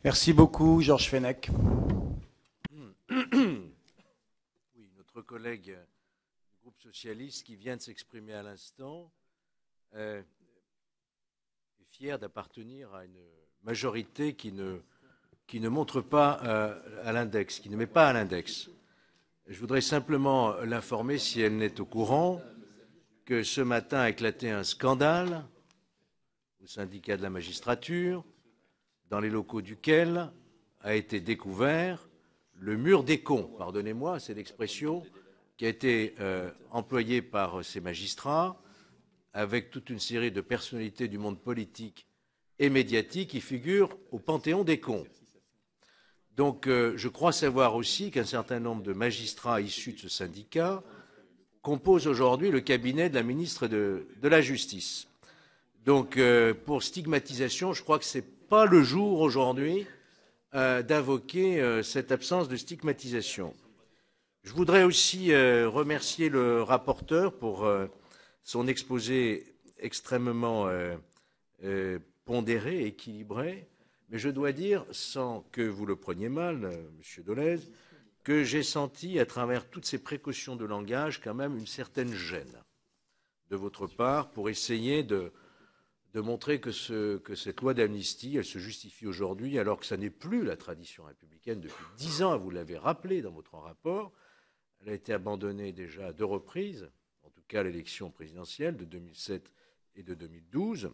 Merci beaucoup, Georges Fenech. Oui, notre collègue du groupe socialiste qui vient de s'exprimer à l'instant est fier d'appartenir à une majorité qui ne montre pas à l'index, qui ne met pas à l'index. Je voudrais simplement l'informer, si elle n'est au courant, que ce matin a éclaté un scandale au syndicat de la magistrature, dans les locaux duquel a été découvert le mur des cons. Pardonnez-moi, c'est l'expression qui a été employée par ces magistrats, avec toute une série de personnalités du monde politique et médiatique qui figurent au panthéon des cons. Donc je crois savoir aussi qu'un certain nombre de magistrats issus de ce syndicat composent aujourd'hui le cabinet de la ministre de la Justice. Donc pour stigmatisation, je crois que ce n'est pas le jour aujourd'hui d'invoquer cette absence de stigmatisation. Je voudrais aussi remercier le rapporteur pour son exposé extrêmement pondéré, équilibré, mais je dois dire, sans que vous le preniez mal, Monsieur Dolez, que j'ai senti, à travers toutes ces précautions de langage, quand même une certaine gêne de votre part pour essayer de montrer que cette loi d'amnistie, elle se justifie aujourd'hui, alors que ça n'est plus la tradition républicaine depuis 10 ans, vous l'avez rappelé dans votre rapport. Elle a été abandonnée déjà à 2 reprises, en tout cas à l'élection présidentielle de 2007 et de 2012,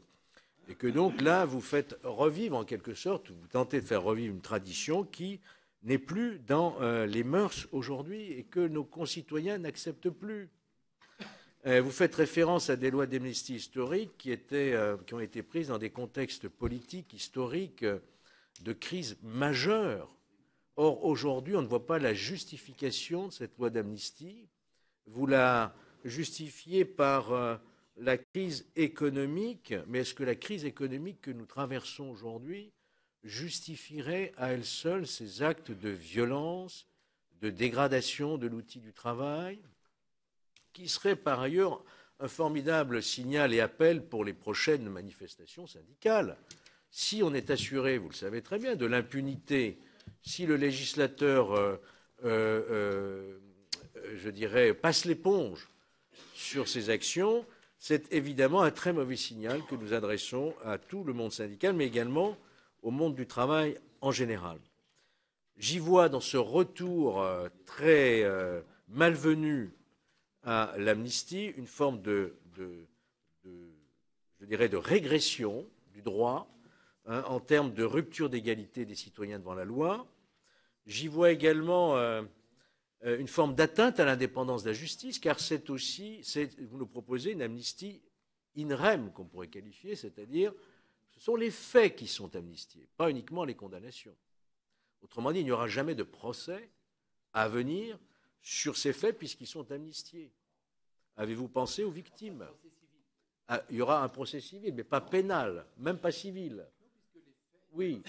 et que donc là, vous faites revivre en quelque sorte, vous tentez de faire revivre une tradition qui n'est plus dans les mœurs aujourd'hui et que nos concitoyens n'acceptent plus. Vous faites référence à des lois d'amnistie historiques qui ont été prises dans des contextes politiques, historiques, de crise majeure. Or, aujourd'hui, on ne voit pas la justification de cette loi d'amnistie. Vous la justifiez par la crise économique, mais est-ce que la crise économique que nous traversons aujourd'hui justifierait à elle seule ces actes de violence, de dégradation de l'outil du travail, qui serait par ailleurs un formidable signal et appel pour les prochaines manifestations syndicales? Si on est assuré, vous le savez très bien, de l'impunité, si le législateur, je dirais, passe l'éponge sur ces actions, c'est évidemment un très mauvais signal que nous adressons à tout le monde syndical, mais également au monde du travail en général. J'y vois dans ce retour très malvenu à l'amnistie une forme je dirais, de régression du droit, en termes de rupture d'égalité des citoyens devant la loi. J'y vois également une forme d'atteinte à l'indépendance de la justice, car c'est aussi, vous nous proposez une amnistie in rem, qu'on pourrait qualifier, c'est-à-dire ce sont les faits qui sont amnistiés, pas uniquement les condamnations. Autrement dit, il n'y aura jamais de procès à venir sur ces faits puisqu'ils sont amnistiés. Avez-vous pensé aux victimes? Il y aura un procès civil, mais pas pénal, même pas civil. Oui,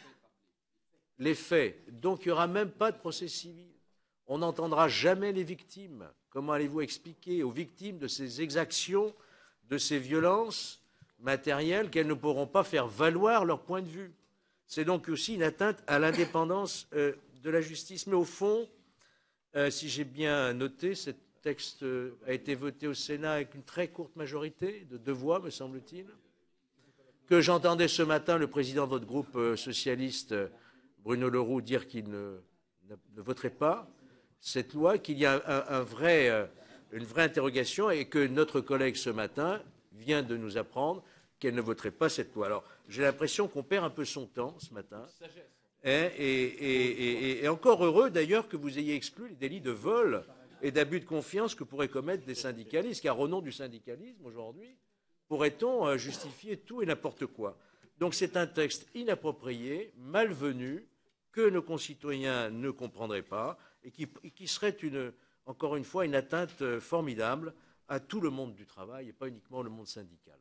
les faits. Donc il n'y aura même pas de procès civil. On n'entendra jamais les victimes. Comment allez-vous expliquer aux victimes de ces exactions, de ces violences matérielles, qu'elles ne pourront pas faire valoir leur point de vue? C'est donc aussi une atteinte à l'indépendance de la justice. Mais au fond, si j'ai bien noté, ce texte a été voté au Sénat avec une très courte majorité, de 2 voix, me semble-t-il. Que j'entendais ce matin le président de votre groupe socialiste, Bruno Le Roux, dire qu'il ne voterait pas cette loi, qu'il y a une vraie interrogation et que notre collègue ce matin vient de nous apprendre qu'elle ne voterait pas cette loi. Alors j'ai l'impression qu'on perd un peu son temps ce matin. Et encore heureux d'ailleurs que vous ayez exclu les délits de vol et d'abus de confiance que pourraient commettre des syndicalistes, car au nom du syndicalisme aujourd'hui, pourrait-on justifier tout et n'importe quoi? Donc c'est un texte inapproprié, malvenu, que nos concitoyens ne comprendraient pas et qui serait encore une fois une atteinte formidable à tout le monde du travail et pas uniquement le monde syndical.